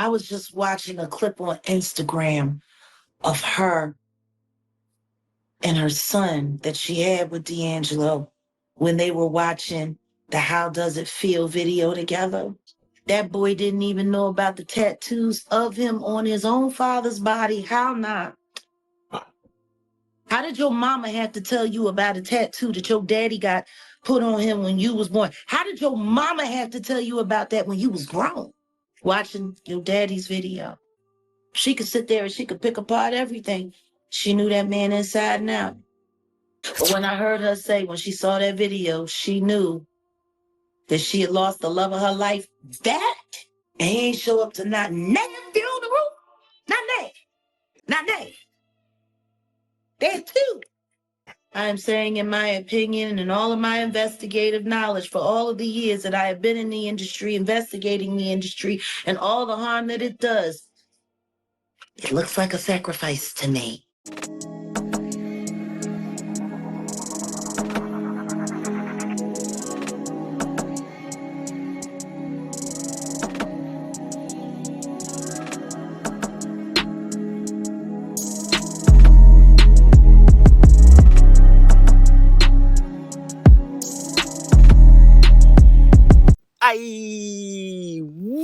I was just watching a clip on Instagram of her and her son that she had with D'Angelo when they were watching the How Does It Feel video together. That boy didn't even know about the tattoos of him on his own father's body. How not? How did your mama have to tell you about a tattoo that your daddy got put on him when you was born? How did your mama have to tell you about that when you was grown? Watching your daddy's video. She could sit there and she could pick apart everything. She knew that man inside and out. But when I heard her say, when she saw that video, she knew that she had lost the love of her life. That, and he ain't show up to not that funeral. Not that. Not that. That too. I'm saying, in my opinion, and all of my investigative knowledge for all of the years that I have been in the industry, investigating the industry, and all the harm that it does, it looks like a sacrifice to me.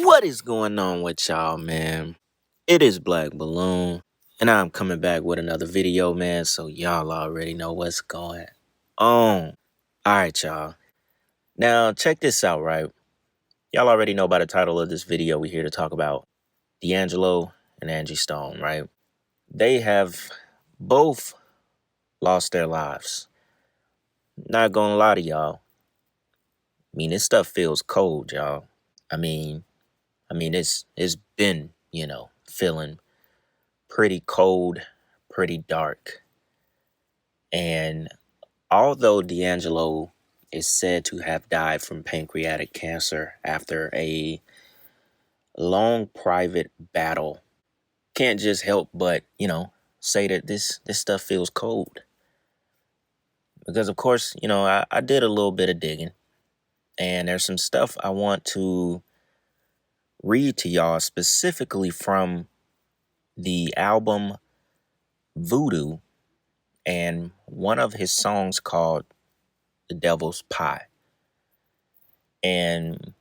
What is going on with y'all, man? It is Black Balloon, and I'm coming back with another video, man, so y'all already know what's going on. Alright, y'all. Now, check this out, right? Y'all already know by the title of this video, we're here to talk about D'Angelo and Angie Stone, right? They have both lost their lives. Not gonna lie to y'all. I mean, this stuff feels cold, y'all. I mean, it's been, feeling pretty cold, pretty dark. And although D'Angelo is said to have died from pancreatic cancer after a long private battle, can't just help but, say that this stuff feels cold. Because, of course, I did a little bit of digging. And there's some stuff I want to read to y'all specifically from the album Voodoo and one of his songs called The Devil's Pie. And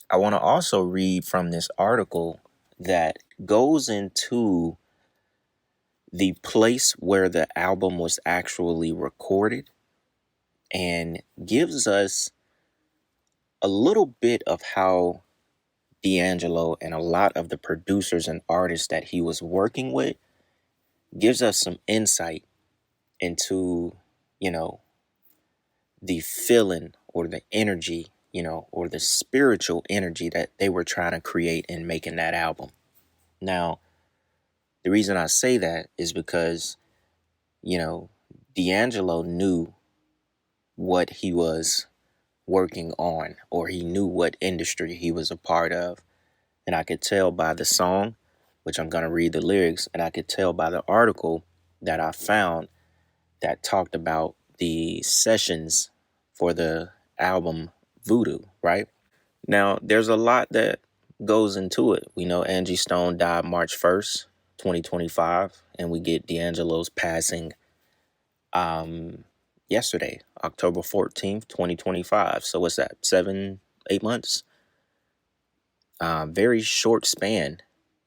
I want to also read from this article that goes into the place where the album was actually recorded and gives us a little bit of how D'Angelo and a lot of the producers and artists that he was working with gives us some insight into, the feeling or the energy, or the spiritual energy that they were trying to create in making that album. Now, the reason I say that is because, D'Angelo knew what he was working on, or he knew what industry he was a part of. And I could tell by the song, which I'm going to read the lyrics, and I could tell by the article that I found that talked about the sessions for the album Voodoo, right? Now, there's a lot that goes into it. We know Angie Stone died March 1st, 2025, and we get D'Angelo's passing yesterday, October 14th, 2025. So what's that, 7-8 months? Very short span.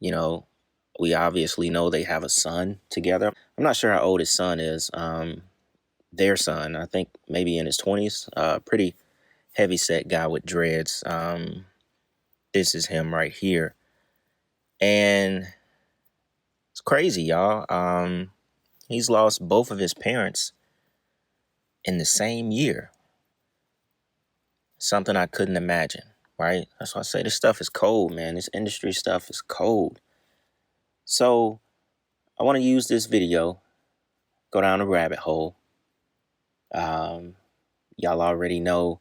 We obviously know they have a son together. I'm not sure how old his son is. Their son, I think maybe in his 20s. Pretty heavy set guy with dreads. This is him right here. And it's crazy, y'all. He's lost both of his parents in the same year. Something I couldn't imagine, right? That's why I say this stuff is cold, man. This industry stuff is cold. So I want to use this video, go down a rabbit hole. Y'all already know,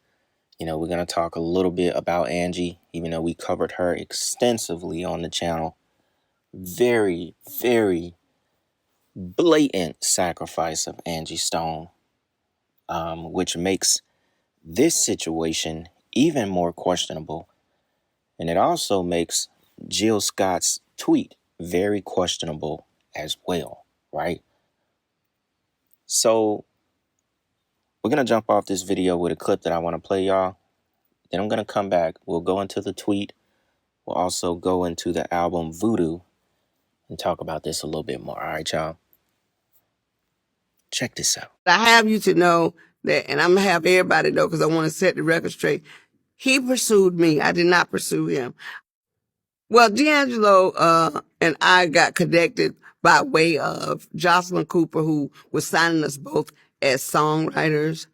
we're going to talk a little bit about Angie, even though we covered her extensively on the channel. Very, very blatant sacrifice of Angie Stone, which makes this situation even more questionable. And it also makes Jill Scott's tweet, very questionable as well, right? So we're going to jump off this video with a clip that I want to play y'all. Then I'm going to come back. We'll go into the tweet. We'll also go into the album Voodoo and talk about this a little bit more. All right, y'all. Check this out. I have you to know that, and I'm going to have everybody know because I want to set the record straight. He pursued me. I did not pursue him. Well, D'Angelo and I got connected by way of Jocelyn Cooper, who was signing us both as songwriters.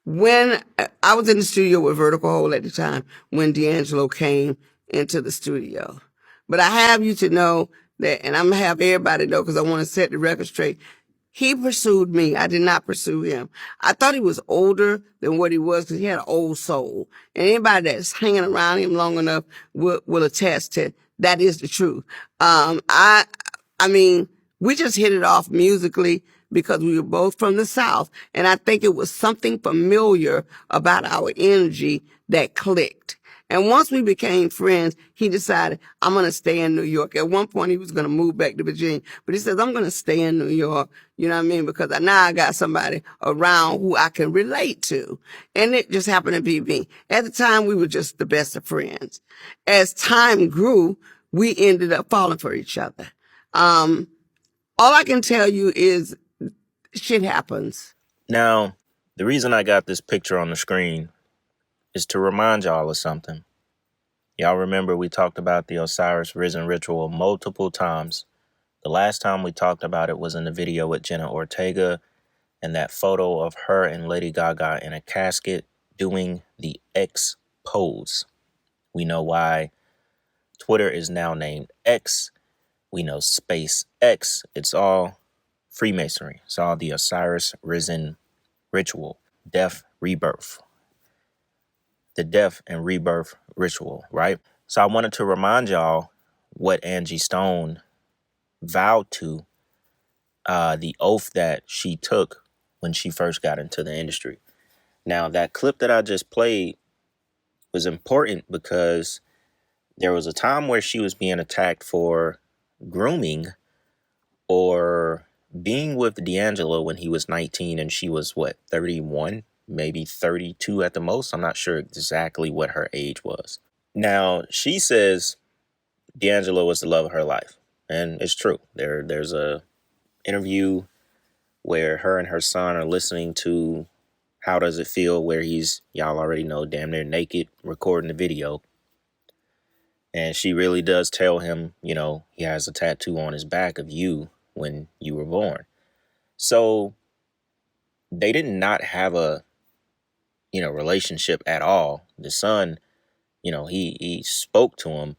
When I was in the studio with Vertical Hole at the time, when D'Angelo came into the studio. But I have you to know that, and I'm going to have everybody know because I want to set the record straight. He pursued me. I did not pursue him. I thought he was older than what he was because he had an old soul. And anybody that's hanging around him long enough will attest to that is the truth. I mean, we just hit it off musically because we were both from the South. And I think it was something familiar about our energy that clicked. And once we became friends, he decided, I'm going to stay in New York. At one point, he was going to move back to Virginia. But he says, I'm going to stay in New York. You know what I mean? Because now I got somebody around who I can relate to. And it just happened to be me. At the time, we were just the best of friends. As time grew, we ended up falling for each other. All I can tell you is shit happens. Now, the reason I got this picture on the screen is to remind y'all of something. Y'all remember we talked about the Osiris Risen ritual multiple times. The last time we talked about it was in the video with Jenna Ortega and that photo of her and Lady Gaga in a casket doing the X pose. We know why Twitter is now named X. We know Space X. It's all Freemasonry. It's all the Osiris Risen ritual, death, rebirth. The death and rebirth ritual, right? So I wanted to remind y'all what Angie Stone vowed to, the oath that she took when she first got into the industry. Now, that clip that I just played was important because there was a time where she was being attacked for grooming or being with D'Angelo when he was 19 and she was, 31? Maybe 32 at the most. I'm not sure exactly what her age was. Now, she says D'Angelo was the love of her life. And it's true. There's a interview where her and her son are listening to How Does It Feel, where he's, y'all already know, damn near naked, recording the video. And she really does tell him, he has a tattoo on his back of you when you were born. So they did not have a, relationship at all. The son, he spoke to him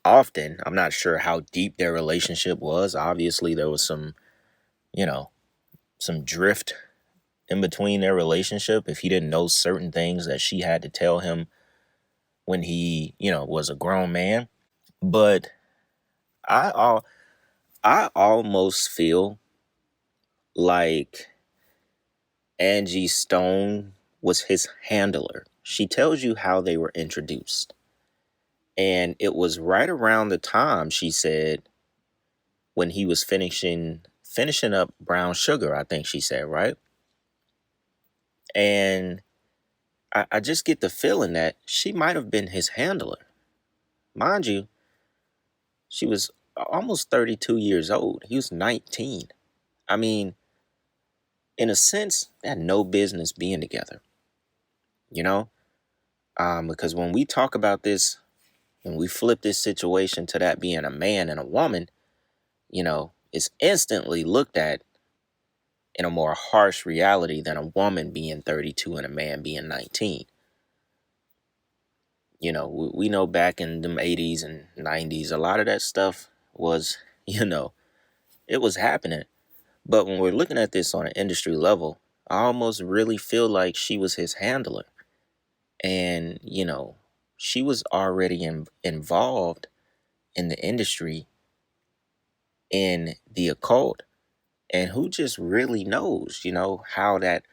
often. I'm not sure how deep their relationship was. Obviously, there was some drift in between their relationship if he didn't know certain things that she had to tell him when he, was a grown man. But I almost feel like Angie Stone was his handler. She tells you how they were introduced. And it was right around the time, she said, when he was finishing up Brown Sugar, I think she said, right? And I just get the feeling that she might have been his handler. Mind you, she was almost 32 years old. He was 19. I mean, in a sense, they had no business being together, because when we talk about this and we flip this situation to that being a man and a woman, it's instantly looked at in a more harsh reality than a woman being 32 and a man being 19. We know back in the 80s and 90s, a lot of that stuff was, it was happening. But when we're looking at this on an industry level, I almost really feel like she was his handler. And, she was already involved in the industry, in the occult. And who just really knows, how that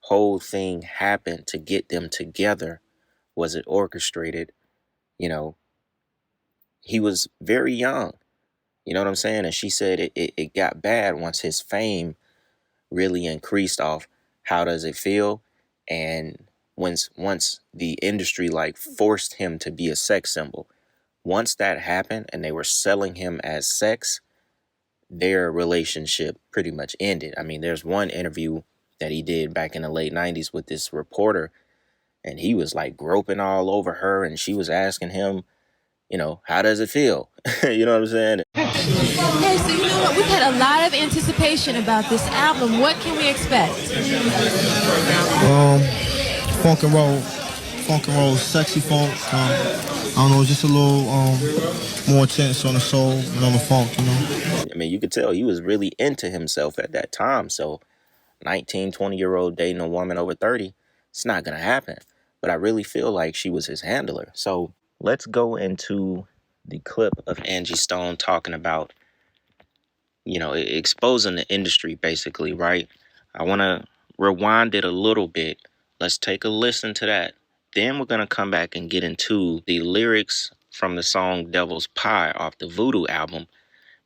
whole thing happened to get them together? Was it orchestrated? you know, he was very young. You know what I'm saying? And she said it got bad once his fame really increased off How Does It Feel? And once the industry like forced him to be a sex symbol. Once that happened and they were selling him as sex, their relationship pretty much ended. I mean, there's one interview that he did back in the late 90s with this reporter, and he was like groping all over her, and she was asking him, how does it feel? You know what I'm saying? Hey, so you know what? We've had a lot of anticipation about this album. What can we expect? Funk and roll, sexy funk. I don't know, just a little more intense on the soul and on the funk, I mean, you could tell he was really into himself at that time. So 19, 20-year-old dating a woman over 30, it's not going to happen. But I really feel like she was his handler. So let's go into the clip of Angie Stone talking about, exposing the industry, basically, right? I want to rewind it a little bit. Let's take a listen to that. Then we're going to come back and get into the lyrics from the song Devil's Pie off the Voodoo album.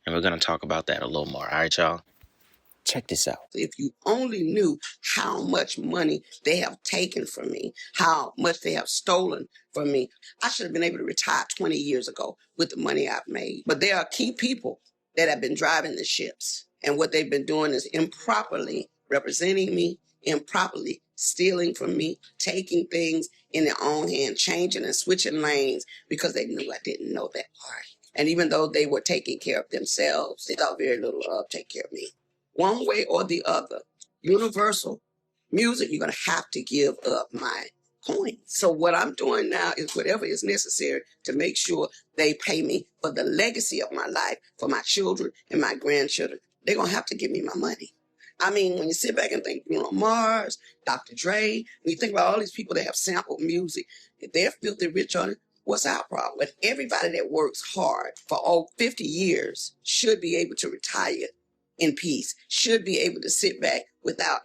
And we're going to talk about that a little more. All right, y'all? Check this out. If you only knew how much money they have taken from me, how much they have stolen from me, I should have been able to retire 20 years ago with the money I've made. But there are key people that have been driving the ships. And what they've been doing is improperly representing me, improperly stealing from me, taking things in their own hand, changing and switching lanes because they knew I didn't know that part. And even though they were taking care of themselves, they thought very little of take care of me. One way or the other, Universal Music, you're going to have to give up my coin. So what I'm doing now is whatever is necessary to make sure they pay me for the legacy of my life, for my children and my grandchildren. They're going to have to give me my money. I mean, when you sit back and think, Mars, Dr. Dre, when you think about all these people that have sampled music, if they're filthy rich on it, what's our problem? But everybody that works hard for 50 years should be able to retire in peace, should be able to sit back without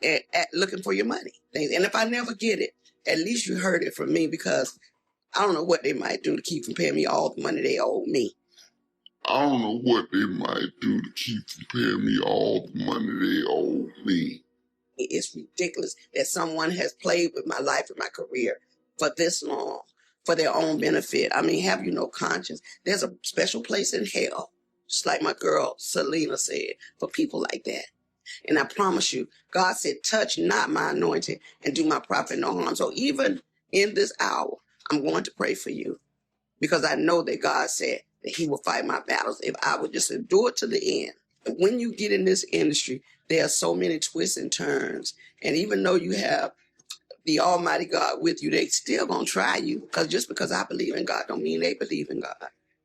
looking for your money. And if I never get it, at least you heard it from me, because I don't know what they might do to keep from paying me all the money they owe me. I don't know what they might do to keep from paying me all the money they owe me. It's ridiculous that someone has played with my life and my career for this long, for their own benefit. I mean, have you no conscience? There's a special place in hell, just like my girl Selena said, for people like that. And I promise you, God said, touch not my anointing and do my prophet no harm. So even in this hour, I'm going to pray for you, because I know that God said that he will fight my battles if I would just endure to the end. And when you get in this industry, there are so many twists and turns. And even though you have the Almighty God with you, they still gonna try you. Because just because I believe in God don't mean they believe in God.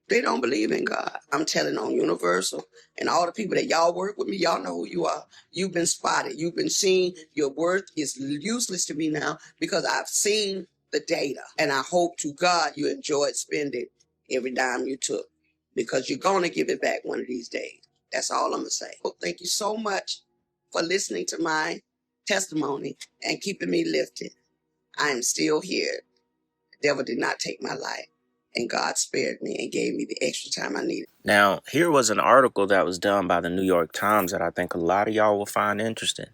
They don't believe in God. I'm telling on Universal and all the people that y'all work with me, y'all know who you are. You've been spotted. You've been seen. Your worth is useless to me now because I've seen the data. And I hope to God you enjoyed spending every dime you took, because you're going to give it back one of these days. That's all I'm going to say. Well, thank you so much for listening to my testimony and keeping me lifted. I am still here. The devil did not take my life, and God spared me and gave me the extra time I needed. Now, here was an article that was done by the New York Times that I think a lot of y'all will find interesting.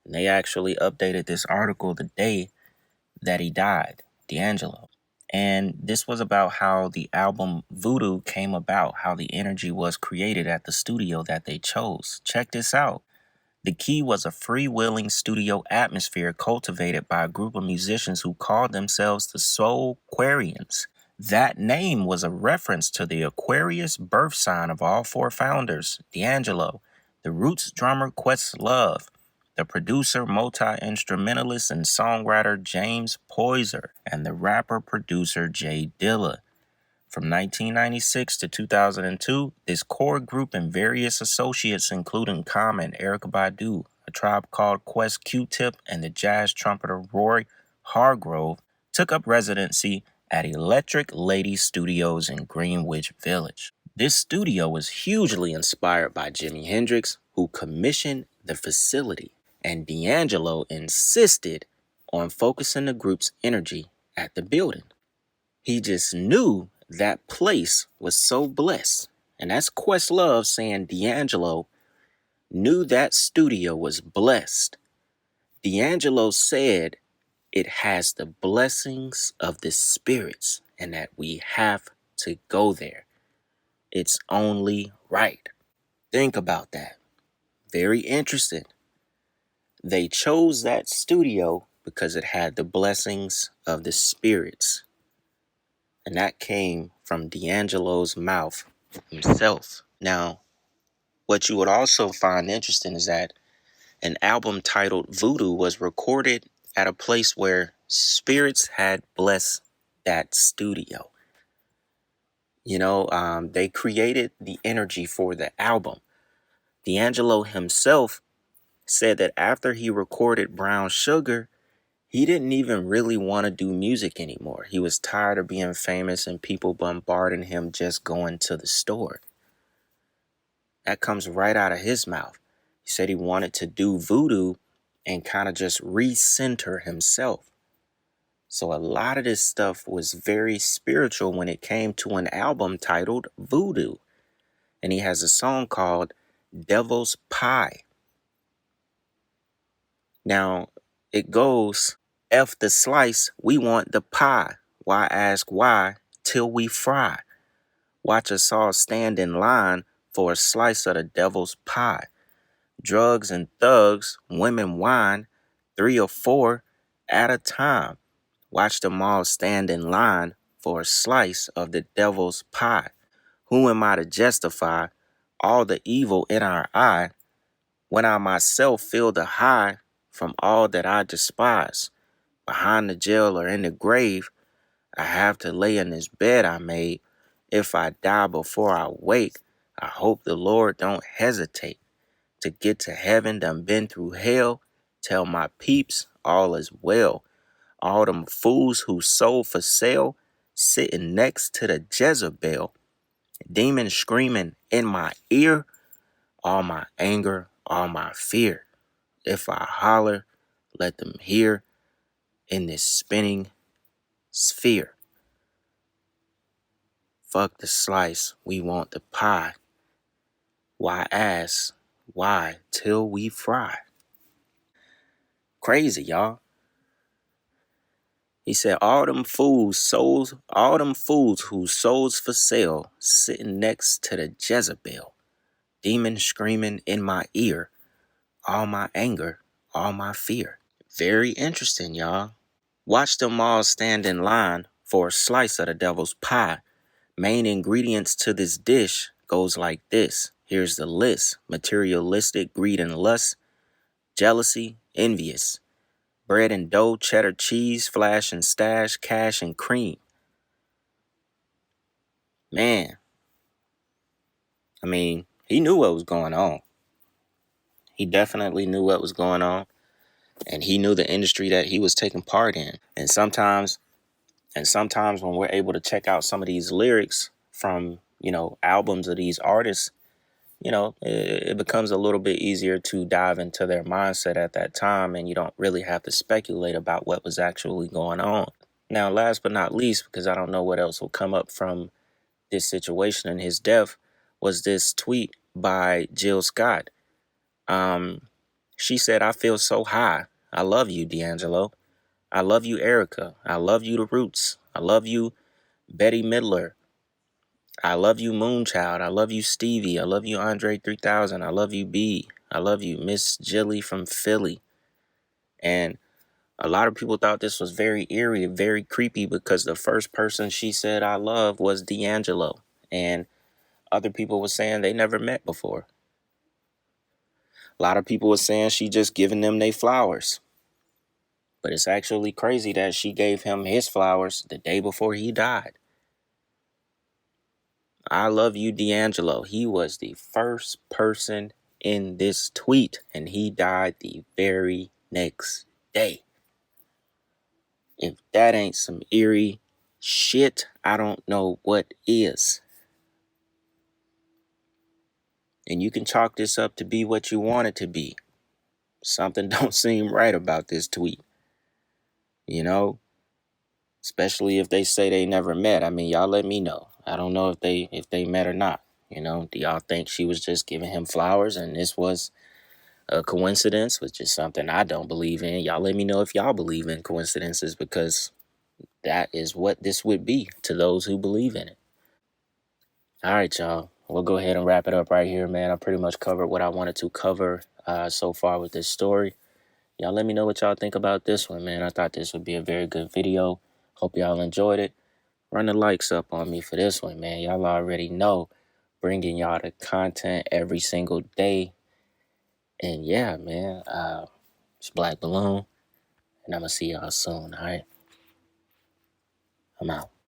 And they actually updated this article the day that he died, D'Angelo. And this was about how the album Voodoo came about, how the energy was created at the studio that they chose. Check this out. The key was a freewheeling studio atmosphere cultivated by a group of musicians who called themselves the Soul Aquarians. That name was a reference to the Aquarius birth sign of all four founders, D'Angelo, the Roots drummer Questlove, the producer, multi-instrumentalist, and songwriter James Poyser, and the rapper-producer Jay Dilla. From 1996 to 2002, this core group and various associates, including Common, Erykah Badu, A Tribe Called Quest, Q-Tip, and the jazz trumpeter Roy Hargrove, took up residency at Electric Lady Studios in Greenwich Village. This studio was hugely inspired by Jimi Hendrix, who commissioned the facility, and D'Angelo insisted on focusing the group's energy at the building. He just knew that place was so blessed. And that's Questlove saying D'Angelo knew that studio was blessed. D'Angelo said it has the blessings of the spirits and that we have to go there. It's only right. Think about that. Very interesting. They chose that studio because it had the blessings of the spirits. And that came from D'Angelo's mouth himself. Now, what you would also find interesting is that an album titled Voodoo was recorded at a place where spirits had blessed that studio. They created the energy for the album. D'Angelo himself said that after he recorded Brown Sugar, he didn't even really want to do music anymore. He was tired of being famous and people bombarding him just going to the store. That comes right out of his mouth. He said he wanted to do Voodoo and kind of just recenter himself. So a lot of this stuff was very spiritual when it came to an album titled Voodoo. And he has a song called Devil's Pie. Now, it goes, F the slice, we want the pie. Why ask why till we fry? Watch us all stand in line for a slice of the devil's pie. Drugs and thugs, women wine, 3 or 4 at a time. Watch them all stand in line for a slice of the devil's pie. Who am I to justify all the evil in our eye when I myself feel the high from all that I despise? Behind the jail or in the grave, I have to lay in this bed I made. If I die before I wake, I hope the Lord don't hesitate to get to heaven. Done been through hell. Tell my peeps all is well. All them fools who sold for sale, sitting next to the Jezebel. Demons screaming in my ear, all my anger, all my fear. If I holler, let them hear in this spinning sphere. Fuck the slice, we want the pie. Why ask, why till we fry? Crazy, y'all. He said all them fools whose souls for sale, sitting next to the Jezebel. Demons screaming in my ear, all my anger, all my fear. Very interesting, y'all. Watch them all stand in line for a slice of the devil's pie. Main ingredients to this dish goes like this. Here's the list. Materialistic, greed and lust, jealousy, envious. Bread and dough, cheddar cheese, flash and stash, cash and cream. Man, I mean, he knew what was going on. He definitely knew what was going on. And he knew the industry that he was taking part in. And sometimes when we're able to check out some of these lyrics from, albums of these artists, it becomes a little bit easier to dive into their mindset at that time, and you don't really have to speculate about what was actually going on. Now, last but not least, because I don't know what else will come up from this situation and his death, was this tweet by Jill Scott. She said, I feel so high. I love you, D'Angelo. I love you, Erica. I love you, The Roots. I love you, Betty Midler. I love you, Moonchild. I love you, Stevie. I love you, Andre 3000. I love you, B. I love you, Miss Jilly from Philly. And a lot of people thought this was very eerie, very creepy, because the first person she said I love was D'Angelo. And other people were saying they never met before. A lot of people were saying she just giving them their flowers. But it's actually crazy that she gave him his flowers the day before he died. I love you, D'Angelo. He was the first person in this tweet, and he died the very next day. If that ain't some eerie shit, I don't know what is. And you can chalk this up to be what you want it to be. Something don't seem right about this tweet. Especially if they say they never met. I mean, y'all let me know. I don't know if they met or not. You know, do y'all think she was just giving him flowers and this was a coincidence, which is something I don't believe in? Y'all let me know if y'all believe in coincidences, because that is what this would be to those who believe in it. All right, y'all. We'll go ahead and wrap it up right here, man. I pretty much covered what I wanted to cover so far with this story. Y'all let me know what y'all think about this one, man. I thought this would be a very good video. Hope y'all enjoyed it. Run the likes up on me for this one, man. Y'all already know. Bringing y'all the content every single day. And yeah, man. It's Black Balloon. And I'm going to see y'all soon, all right? I'm out.